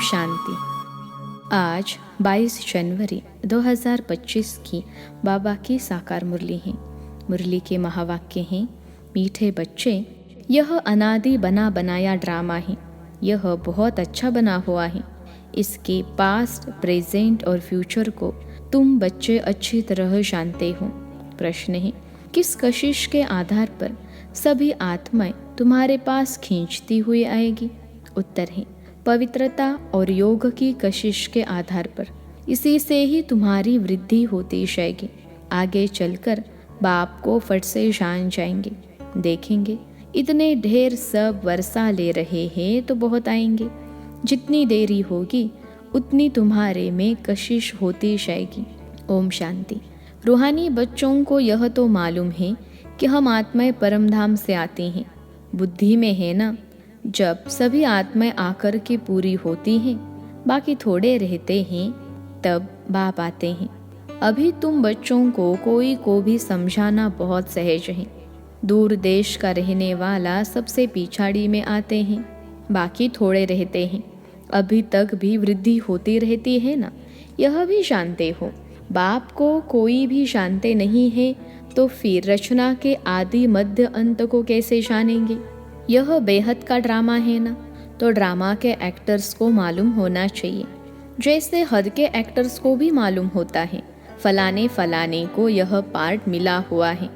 शांति। आज 22 जनवरी 2025 की बाबा की साकार मुरली है। मुरली के महावाक्य हैं, मीठे बच्चे, यह अनादि बना बनाया ड्रामा है। यह बहुत अच्छा बना हुआ है। इसके पास्ट, प्रेजेंट और फ्यूचर को तुम बच्चे अच्छी तरह जानते हो। प्रश्न है, किस कशिश के आधार पर सभी आत्माएं तुम्हारे पास खींचती हुई आएगी? उत्तर है, पवित्रता और योग की कशिश के आधार पर। इसी से ही तुम्हारी वृद्धि होती जाएगी। आगे चलकर बाप को फट से जान जाएंगे। देखेंगे इतने ढेर सब वर्षा ले रहे हैं तो बहुत आएंगे। जितनी देरी होगी उतनी तुम्हारे में कशिश होती जाएगी। ओम शांति। रूहानी बच्चों को यह तो मालूम है कि हम आत्माएं परमधाम से आती हैं। बुद्धि में है ना, जब सभी आत्माएं आकर के पूरी होती हैं, बाकी थोड़े रहते हैं, तब बाप आते हैं। अभी तुम बच्चों को कोई को भी समझाना बहुत सहज है। दूर देश का रहने वाला सबसे पिछाड़ी में आते हैं, बाकी थोड़े रहते हैं। अभी तक भी वृद्धि होती रहती है ना, यह भी जानते हो। बाप को कोई भी जानते नहीं है तो फिर रचना के आदि मध्य अंत को कैसे जानेंगे? यह बेहद का ड्रामा है ना, तो ड्रामा के एक्टर्स को मालूम होना चाहिए, जैसे हद के एक्टर्स को भी मालूम होता है फलाने फलाने को यह पार्ट मिला हुआ है।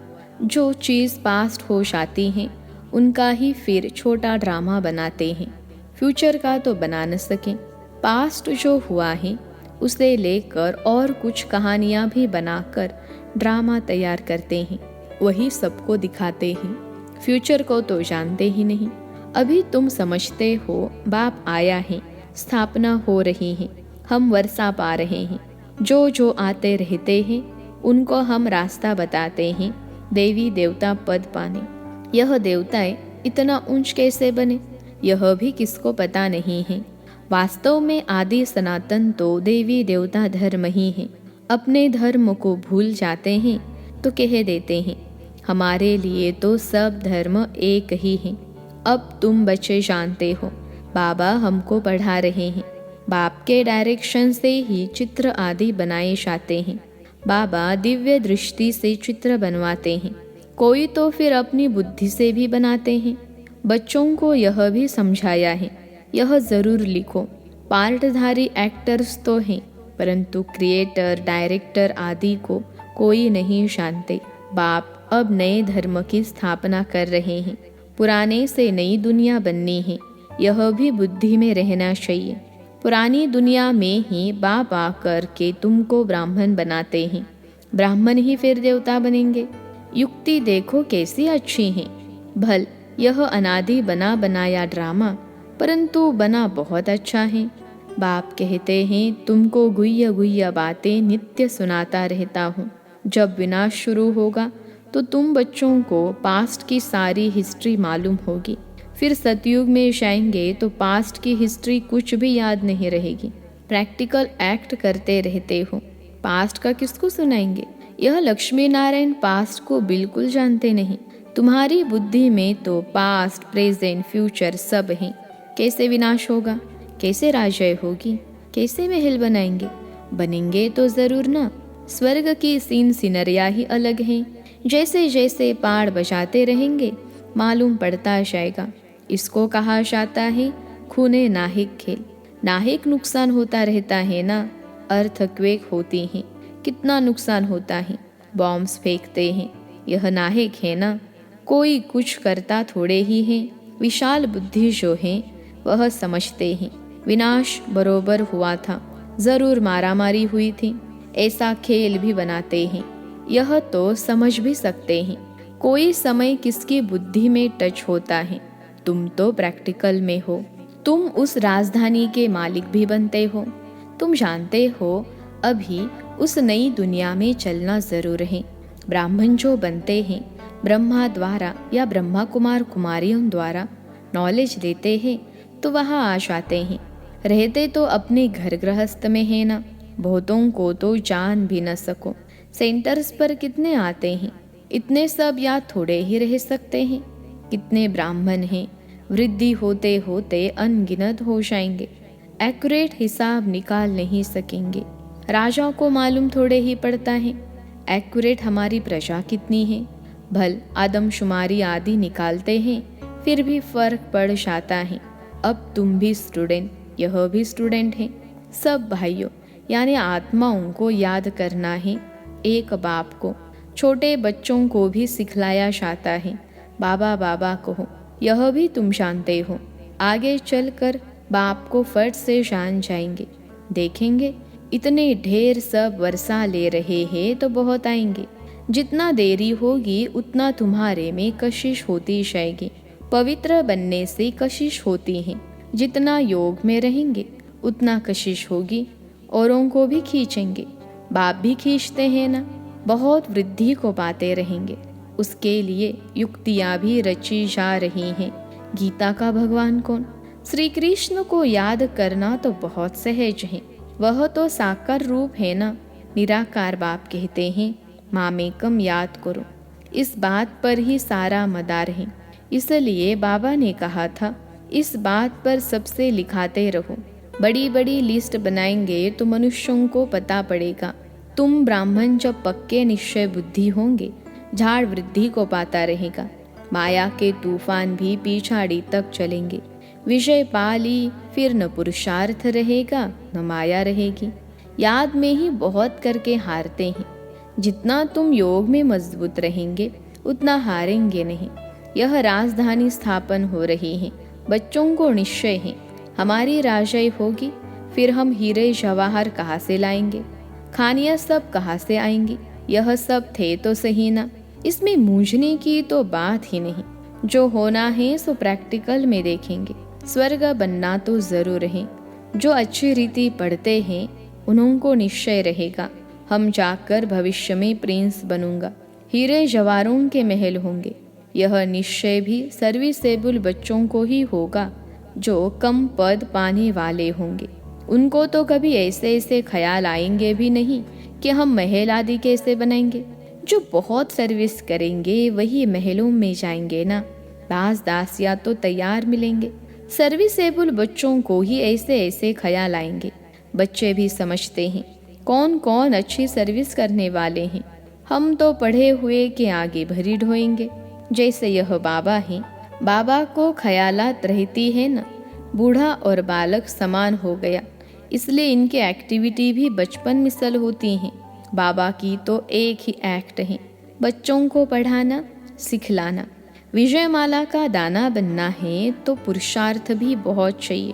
जो चीज़ पास्ट हो जाती है उनका ही फिर छोटा ड्रामा बनाते हैं। फ्यूचर का तो बना न सके। पास्ट जो हुआ है उसे लेकर और कुछ कहानियाँ भी बनाकर ड्रामा तैयार करते हैं, वही सबको दिखाते हैं। फ्यूचर को तो जानते ही नहीं। अभी तुम समझते हो बाप आया है, स्थापना हो रही है, हम वर्षा पा रहे हैं। जो जो आते रहते हैं उनको हम रास्ता बताते हैं देवी देवता पद पाने। यह देवताएं इतना ऊंच कैसे बने, यह भी किसको पता नहीं है। वास्तव में आदि सनातन तो देवी देवता धर्म ही है। अपने धर्म को भूल जाते हैं तो कह देते हैं हमारे लिए तो सब धर्म एक ही है। अब तुम बच्चे जानते हो, बाबा हमको पढ़ा रहे हैं। बाप के डायरेक्शन से ही चित्र आदि बनाए जाते हैं। बाबा दिव्य दृष्टि से चित्र बनवाते हैं। कोई तो फिर अपनी बुद्धि से भी बनाते हैं। बच्चों को यह भी समझाया है, यह जरूर लिखो। पार्टधारी एक्टर्स तो हैं, परंतु क्रिएटर, डायरेक्टर आदि को कोई नहीं जानते। बाप अब नए धर्म की स्थापना कर रहे हैं। पुराने से नई दुनिया बननी है, यह भी बुद्धि में रहना चाहिए। पुरानी दुनिया में ही बाप आकर के तुमको ब्राह्मण बनाते हैं। ब्राह्मण ही फिर देवता बनेंगे। युक्ति देखो कैसी अच्छी है। भल यह अनादि बना बनाया ड्रामा, परंतु बना बहुत अच्छा है। बाप कहते हैं तुमको गुह्य गुह्य बातें नित्य सुनाता रहता हूँ। जब विनाश शुरू होगा तो तुम बच्चों को पास्ट की सारी हिस्ट्री मालूम होगी। फिर सतयुग में जाएंगे तो पास्ट की हिस्ट्री कुछ भी याद नहीं रहेगी। प्रैक्टिकल एक्ट करते रहते हो, पास्ट का किसको सुनाएंगे? यह लक्ष्मी नारायण पास्ट को बिल्कुल जानते नहीं। तुम्हारी बुद्धि में तो पास्ट, प्रेजेंट, फ्यूचर सब है। कैसे विनाश होगा? कैसे राजय होगी? कैसे महल बनाएंगे? बनेंगे तो जरूर ना। स्वर्ग की सीन सिनरिया ही अलग है। जैसे जैसे पाड़ बजाते रहेंगे मालूम पड़ता जाएगा। इसको कहा जाता है खूने नाहिक खेल। नाहिक नुकसान होता रहता है ना। अर्थक्वेक होती हैं, कितना नुकसान होता है। बॉम्ब्स फेंकते हैं, यह नाहिक है ना। कोई कुछ करता थोड़े ही है। विशाल बुद्धि जो है वह समझते हैं विनाश बरोबर हुआ था, जरूर मारामारी हुई थी। ऐसा खेल भी बनाते हैं, यह तो समझ भी सकते हैं। कोई समय किसकी बुद्धि में टच होता है। तुम तो प्रैक्टिकल में हो। तुम उस राजधानी के मालिक भी बनते हो। तुम जानते हो अभी उस नई दुनिया में चलना जरूर है। ब्राह्मण जो बनते हैं ब्रह्मा द्वारा या ब्रह्मा कुमार कुमारियों द्वारा नॉलेज देते हैं तो वहाँ आ जाते हैं। रहते तो अपने घर गृहस्थ में है ना। बहुतों को तो जान भी न सको। सेंटर्स पर कितने आते हैं, इतने सब या थोड़े ही रह सकते हैं। कितने ब्राह्मण हैं, वृद्धि होते होते अनगिनत हो जाएंगे। एक्यूरेट हिसाब निकाल नहीं सकेंगे। राजा को मालूम थोड़े ही पड़ता है एक्यूरेट हमारी प्रजा कितनी है। भल आदमशुमारी आदि निकालते हैं, फिर भी फर्क पड़ जाता है। अब तुम भी स्टूडेंट, यह भी स्टूडेंट है। सब भाइयों यानी आत्माओं को याद करना है। एक बाप को छोटे बच्चों को भी सिखलाया जाता है, बाबा बाबा कहो, यह भी तुम जानते हो। आगे चलकर बाप को फट से जान जाएंगे। देखेंगे इतने ढेर सब वर्षा ले रहे हैं तो बहुत आएंगे। जितना देरी होगी उतना तुम्हारे में कशिश होती जाएगी। पवित्र बनने से कशिश होती है। जितना योग में रहेंगे उतना कशिश होगी। औरों को भी खींचेंगे। बाप भी खींचते हैं ना। बहुत वृद्धि को पाते रहेंगे। उसके लिए युक्तियाँ भी रची जा रही हैं। गीता का भगवान कौन? श्री कृष्ण को याद करना तो बहुत सहज है। वह तो साकार रूप है ना। निराकार बाप कहते हैं मामेकम याद करो। इस बात पर ही सारा मदार है। इसलिए बाबा ने कहा था इस बात पर सबसे लिखाते रहो। बड़ी बड़ी लिस्ट बनाएंगे तो मनुष्यों को पता पड़ेगा। तुम ब्राह्मण जब पक्के निश्चय बुद्धि होंगे, झाड़ वृद्धि को पाता रहेगा। माया के तूफान भी पिछाड़ी तक चलेंगे। विजय पाली फिर न पुरुषार्थ रहेगा न माया रहेगी। याद में ही बहुत करके हारते हैं। जितना तुम योग में मजबूत रहेंगे उतना हारेंगे नहीं। यह राजधानी स्थापन हो रही है। बच्चों को निश्चय है हमारी राजाई होगी, फिर हम हीरे जवाहर कहाँ से लाएंगे? खानियाँ सब कहाँ से आएंगी? यह सब थे तो सही ना। इसमें मूंझने की तो बात ही नहीं। जो होना है सो प्रैक्टिकल में देखेंगे। स्वर्ग बनना तो जरूर है। जो अच्छी रीति पढ़ते हैं उन्हों को निश्चय रहेगा हम जाकर भविष्य में प्रिंस बनूंगा। हीरे जवाहरों के महल होंगे। यह निश्चय भी सर्विसेबल बच्चों को ही होगा जो कम पद पाने वाले होंगे। उनको तो कभी ऐसे ऐसे ख्याल आएंगे भी नहीं कि हम महल आदि कैसे बनाएंगे। जो बहुत सर्विस करेंगे वही महलों में जाएंगे ना। दास दासिया तो तैयार मिलेंगे। सर्विसेबल बच्चों को ही ऐसे ऐसे ख्याल आएंगे। बच्चे भी समझते हैं कौन कौन अच्छी सर्विस करने वाले हैं। हम तो पढ़े हुए के आगे भरी ढोएंगे। जैसे यह बाबा हैं, बाबा को ख्यालात रहती है ना। बूढ़ा और बालक समान हो गया, इसलिए इनके एक्टिविटी भी बचपन मिसल होती हैं। बाबा की तो एक ही एक्ट है, बच्चों को पढ़ाना सिखलाना। विजयमाला का दाना बनना है तो पुरुषार्थ भी बहुत चाहिए।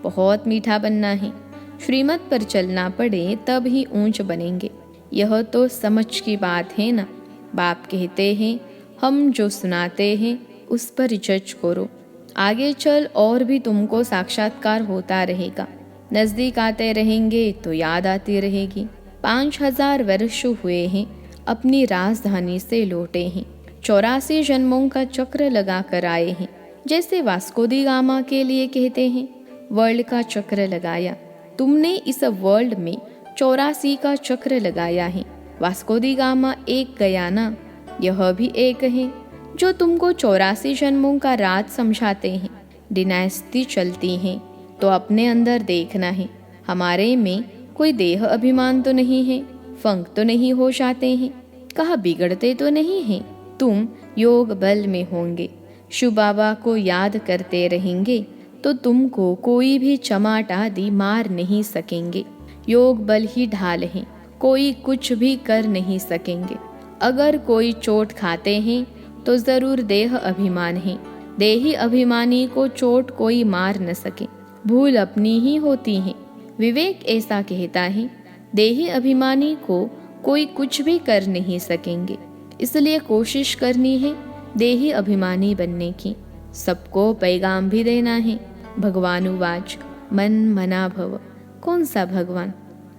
बहुत मीठा बनना है। श्रीमत पर चलना पड़े तब ही ऊंच बनेंगे। यह तो समझ की बात है ना। बाप कहते हैं हम जो सुनाते हैं उस पर जज करो। आगे चल और भी तुमको साक्षात्कार होता रहेगा। नजदीक आते रहेंगे तो याद आती रहेगी। 5000 वर्ष हुए हैं अपनी राजधानी से लौटे हैं। 84 जन्मों का चक्र लगा कर आए हैं। जैसे वास्को दी गामा के लिए कहते हैं वर्ल्ड का चक्र लगाया। तुमने इस वर्ल्ड में 84 का चक्र लगाया है। वास्को दी गामा एक गया ना, यह भी एक है जो तुमको 84 जन्मों का राज समझाते हैं। डिनास्टी चलती हैं तो अपने अंदर देखना है हमारे में कोई देह अभिमान तो नहीं है। फंक तो नहीं हो जाते हैं। कहाँ बिगड़ते तो नहीं हैं। तुम योग बल में होंगे, शिव बाबा को याद करते रहेंगे तो तुमको कोई भी चमाट आदि मार नहीं सकेंगे। योग बल ही ढाल है, कोई कुछ भी कर नहीं सकेंगे। अगर कोई चोट खाते हैं तो जरूर देह अभिमान है। देही अभिमानी को चोट कोई मार न सके। भूल अपनी ही होती है। विवेक ऐसा कहता है देही अभिमानी को कोई कुछ भी कर नहीं सकेंगे। इसलिए कोशिश करनी है देही अभिमानी बनने की। सबको पैगाम भी देना है। भगवानुवाच मन मना भव। कौन सा भगवान?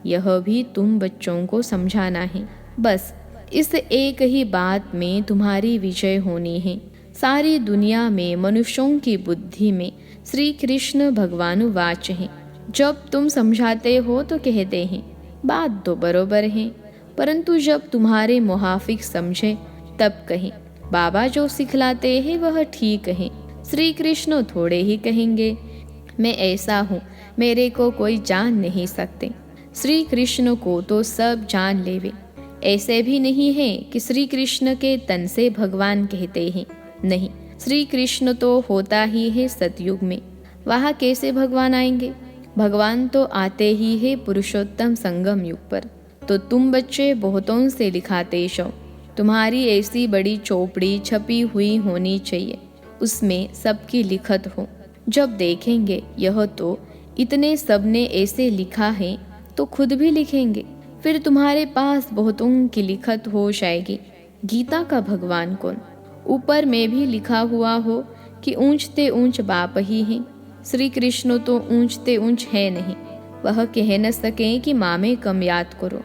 यह भी तुम बच्चों को समझाना है। बस इस एक ही बात में तुम्हारी विजय होनी है। सारी दुनिया में मनुष्यों की बुद्धि में श्री कृष्ण भगवानुवाच है। जब तुम समझाते हो तो कहते हैं बात तो बरोबर है, परंतु जब तुम्हारे मुहाफिक समझे तब कहें बाबा जो सिखलाते हैं वह ठीक है। श्री कृष्ण थोड़े ही कहेंगे। मैं ऐसा हूँ, मेरे को कोई जान नहीं सकते। श्री कृष्ण को तो सब जान लेवे। ऐसे भी नहीं है कि श्री कृष्ण के तन से भगवान कहते हैं। नहीं, श्री कृष्ण तो होता ही है सतयुग में। वहाँ कैसे भगवान आएंगे? भगवान तो आते ही है पुरुषोत्तम संगम युग पर। तो तुम बच्चे बहुतों से लिखाते शो। तुम्हारी ऐसी बड़ी चौपड़ी छपी हुई होनी चाहिए, उसमें सबकी लिखत हो। जब देखेंगे यह तो इतने सब ने ऐसे लिखा है तो खुद भी लिखेंगे। फिर तुम्हारे पास बहुतों की लिखत हो जाएगी। गीता का भगवान कौन? ऊपर में भी लिखा हुआ हो कि ऊंचते ऊंच बाप ही हैं। श्री कृष्ण तो ऊंचते ऊंच है नहीं। वह कह न सके कि माँ में कम याद करो।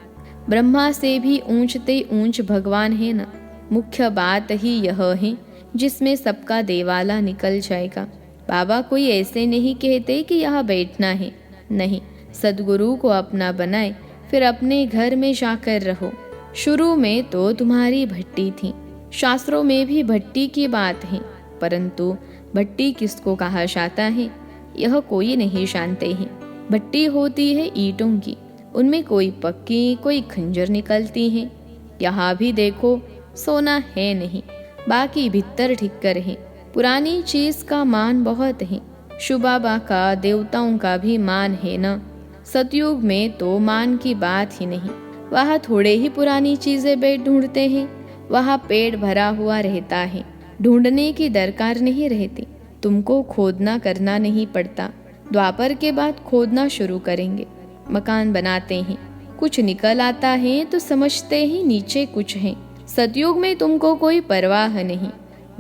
ब्रह्मा से भी ऊंचते ऊंच भगवान है न। मुख्य बात ही यह है जिसमें सबका देवाला निकल जाएगा। बाबा कोई ऐसे नहीं कहते कि यहाँ बैठना है। नहीं, सदगुरु को अपना बनाए, फिर अपने घर में जाकर रहो। शुरू में तो तुम्हारी भट्टी थी। शास्त्रों में भी भट्टी की बात है, परंतु भट्टी किसको कहा जाता है यह कोई नहीं जानते हैं। भट्टी होती है ईंटों की, उनमें कोई पक्की कोई खंजर निकलती है। यहाँ भी देखो सोना है नहीं, बाकी भीतर ठिक्कर है। पुरानी चीज का मान बहुत है। शुबाबा का देवताओं का भी मान है न। सतयुग में तो मान की बात ही नहीं। वहाँ थोड़े ही पुरानी चीजें बैठ ढूंढते हैं। वहाँ पेट भरा हुआ रहता है, ढूंढने की दरकार नहीं रहती। तुमको खोदना करना नहीं पड़ता। द्वापर के बाद खोदना शुरू करेंगे। मकान बनाते हैं, कुछ निकल आता है तो समझते ही नीचे कुछ है। सतयुग में तुमको कोई परवाह नहीं।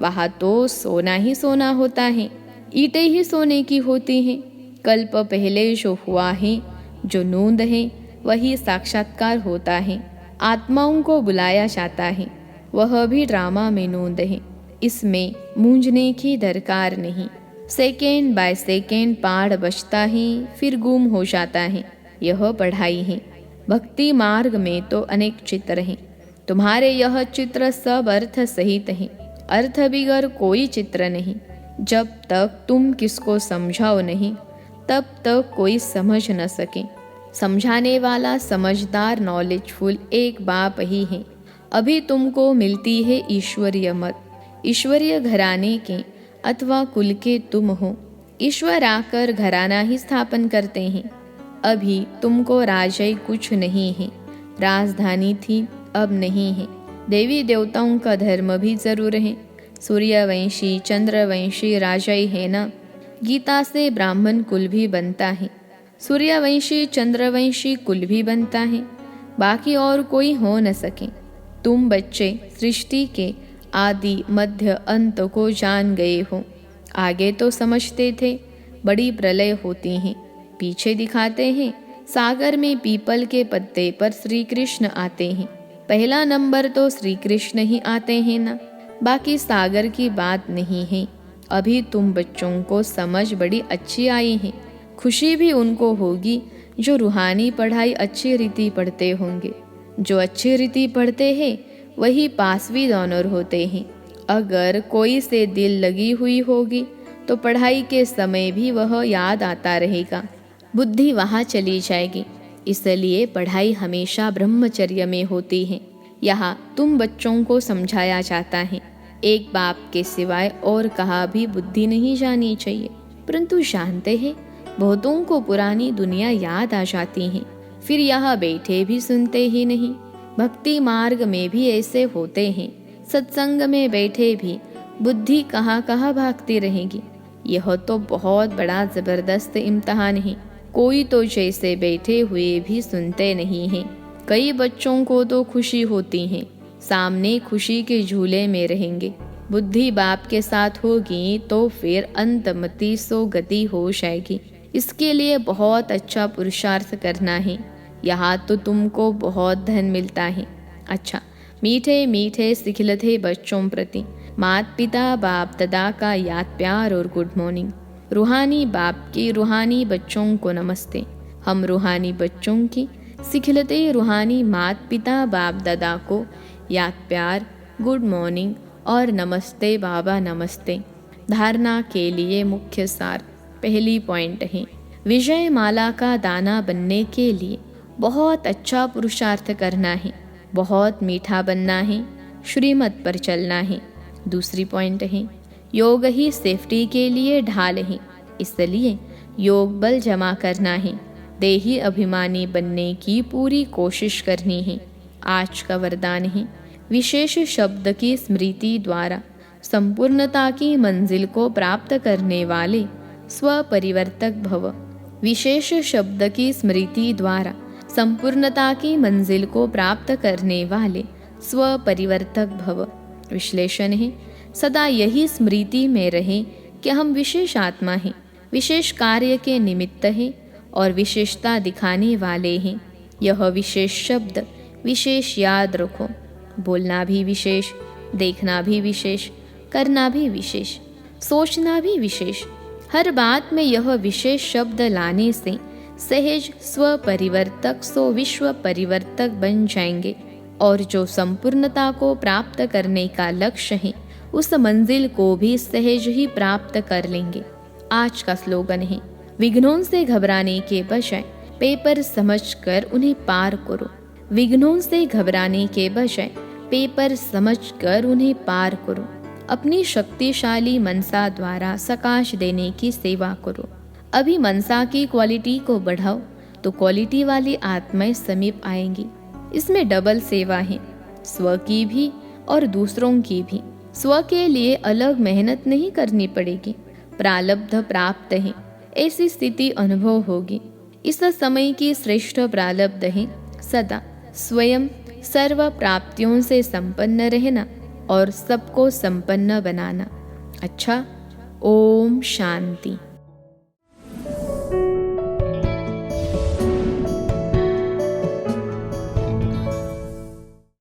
वहाँ तो सोना ही सोना होता है, ईंटें ही सोने की होती हैं। कल्प पहले जो हुआ है, जो नूंद है, वही साक्षात्कार होता है। आत्माओं को बुलाया जाता है, वह भी ड्रामा में नूंद है। इसमें मूंझने की दरकार नहीं। सेकेंड बाय सेकेंड पाठ बचता है, फिर गुम हो जाता है। यह पढ़ाई है। भक्ति मार्ग में तो अनेक चित्र हैं। तुम्हारे यह चित्र सब अर्थ सहित हैं। अर्थ बिगर कोई चित्र नहीं। जब तक तुम किसको समझाओ नहीं, तब तक कोई समझ न सके। समझाने वाला समझदार नॉलेजफुल एक बाप ही है। अभी तुमको मिलती है ईश्वरीय मत। ईश्वरीय घराने के अथवा कुल के तुम हो। ईश्वर आकर घराना ही स्थापन करते हैं। अभी तुमको राजय कुछ नहीं है। राजधानी थी, अब नहीं है। देवी देवताओं का धर्म भी जरूर है। सूर्यवंशी चंद्रवंशी राजय है ना। गीता से ब्राह्मण कुल भी बनता है। सूर्यवंशी चंद्रवंशी कुल भी बनता है। बाकी और कोई हो न सके। तुम बच्चे सृष्टि के आदि मध्य अंत को जान गए हो। आगे तो समझते थे बड़ी प्रलय होती हैं, पीछे दिखाते हैं सागर में पीपल के पत्ते पर श्री कृष्ण आते हैं। पहला नंबर तो श्री कृष्ण ही आते हैं ना, बाकी सागर की बात नहीं है। अभी तुम बच्चों को समझ बड़ी अच्छी आई है। खुशी भी उनको होगी जो रूहानी पढ़ाई अच्छी रीति पढ़ते होंगे। जो अच्छी रीति पढ़ते हैं वही पासवी ऑनर होते हैं। अगर कोई से दिल लगी हुई होगी तो पढ़ाई के समय भी वह याद आता रहेगा, बुद्धि वहाँ चली जाएगी। इसलिए पढ़ाई हमेशा ब्रह्मचर्य में होती है। यहाँ तुम बच्चों को समझाया जाता है, एक बाप के सिवाय और कहा भी बुद्धि नहीं जानी चाहिए। परंतु जानते हैं बहुतों को पुरानी दुनिया याद आ जाती है, फिर यहाँ बैठे भी सुनते ही नहीं। भक्ति मार्ग में भी ऐसे होते हैं। सत्संग में बैठे भी बुद्धि कहाँ कहाँ भागती रहेगी। यह तो बहुत बड़ा जबरदस्त इम्तहान है। कोई तो जैसे बैठे हुए भी सुनते नहीं हैं। कई बच्चों को तो खुशी होती है, सामने खुशी के झूले में रहेंगे। बुद्धि बाप के साथ होगी तो फिर अंतमति सो गति हो जाएगी। इसके लिए बहुत अच्छा पुरुषार्थ करना है। यहाँ तो तुमको बहुत धन मिलता है। अच्छा, मीठे मीठे सिखलते बच्चों प्रति माता पिता बाप दादा का याद प्यार और गुड मॉर्निंग। रूहानी बाप की रूहानी बच्चों को नमस्ते। हम रूहानी बच्चों की सिखलते रूहानी माता पिता बाप दादा को याद प्यार, गुड मॉर्निंग और नमस्ते बाबा नमस्ते। धारणा के लिए मुख्य सार। पहली पॉइंट है, विजय माला का दाना बनने के लिए बहुत अच्छा पुरुषार्थ करना है, बहुत मीठा बनना है, श्रीमत पर चलना है। दूसरी पॉइंट है, योग ही सेफ्टी के लिए ढाल है, इसलिए योग बल जमा करना है, देही अभिमानी बनने की पूरी कोशिश करनी है। आज का वरदान है, विशेष शब्द की स्मृति द्वारा संपूर्णता की मंजिल को प्राप्त करने वाले स्वपरिवर्तक भव। विशेष शब्द की स्मृति द्वारा संपूर्णता की मंजिल को प्राप्त करने वाले स्वपरिवर्तक भव। विश्लेषण है, सदा यही स्मृति में रहे कि हम विशेष आत्मा हैं, विशेष कार्य के निमित्त हैं और विशेषता दिखाने वाले हैं। यह विशेष शब्द विशेष याद रखो। बोलना भी विशेष, देखना भी विशेष, करना भी विशेष, सोचना भी विशेष। हर बात में यह विशेष शब्द लाने से सहज स्वपरिवर्तक सो विश्व परिवर्तक बन जाएंगे और जो संपूर्णता को प्राप्त करने का लक्ष्य है उस मंजिल को भी सहज ही प्राप्त कर लेंगे। आज का स्लोगन है, विघ्नों से घबराने के बजाय पेपर समझकर उन्हें पार करो। विघ्नों से घबराने के बजाय पेपर समझकर उन्हें पार करो। अपनी शक्तिशाली मनसा द्वारा सकाश देने की सेवा करो। अभी मनसा की क्वालिटी को बढ़ाओ तो क्वालिटी वाली आत्माएं समीप आएंगी। इसमें डबल सेवा है, स्व की भी और दूसरों की भी। स्व के लिए अलग मेहनत नहीं करनी पड़ेगी, प्रारब्ध प्राप्त है ऐसी स्थिति अनुभव होगी। इस समय की श्रेष्ठ प्रारब्ध है सदा स्वयं सर्व प्राप्तियों से संपन्न रहना और सबको संपन्न बनाना। अच्छा, ओम शांति।